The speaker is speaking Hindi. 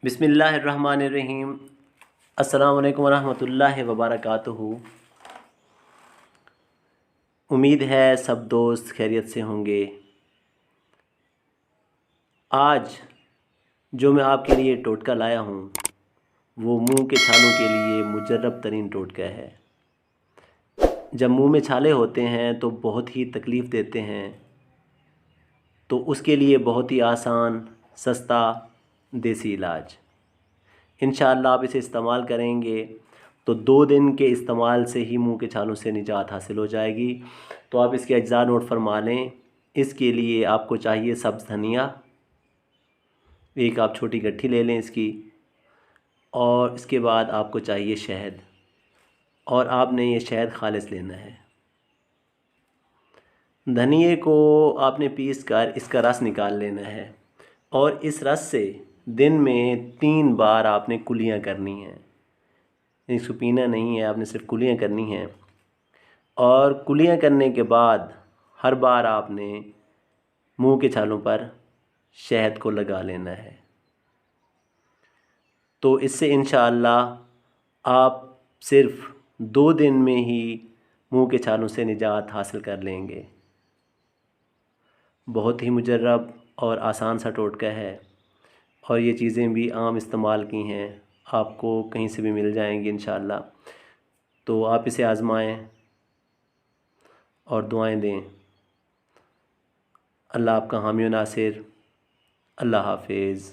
बिस्मिल्लाहिर्रहमानिर्रहीम। अस्सलामु अलैकुम वरहमतुल्लाहि वबरकातुहू। उम्मीद है सब दोस्त खैरियत से होंगे। आज जो मैं आपके लिए टोटका लाया हूँ वो मुंह के छालों के लिए मुजर्रब तरीन टोटका है। जब मुंह में छाले होते हैं तो बहुत ही तकलीफ़ देते हैं, तो उसके लिए बहुत ही आसान सस्ता देसी इलाज। इंशाअल्लाह आप इसे इस्तेमाल करेंगे तो 2 दिन के इस्तेमाल से ही मुंह के छालों से निजात हासिल हो जाएगी। तो आप इसके अज्जा नोट फरमा लें। इसके लिए आपको चाहिए सब्ज़ धनिया, एक आप छोटी गट्ठी ले लें इसकी, और इसके बाद आपको चाहिए शहद, और आपने ये शहद खालिस लेना है। धनिए को आपने पीस कर इसका रस निकाल लेना है, और इस रस से दिन में 3 बार आपने कुलियाँ करनी हैं। इसको पीना नहीं है, आपने सिर्फ कुलियाँ करनी हैं। और कुलियाँ करने के बाद हर बार आपने मुंह के छालों पर शहद को लगा लेना है। तो इससे इंशाअल्लाह आप सिर्फ 2 दिन में ही मुंह के छालों से निजात हासिल कर लेंगे। बहुत ही मुजर्रब और आसान सा टोटका है, और ये चीज़ें भी आम इस्तेमाल की हैं, आपको कहीं से भी मिल जाएंगी इंशाअल्लाह। तो आप इसे आज़माएं और दुआएं दें। अल्लाह आपका हामी व नासिर। अल्लाह हाफिज़।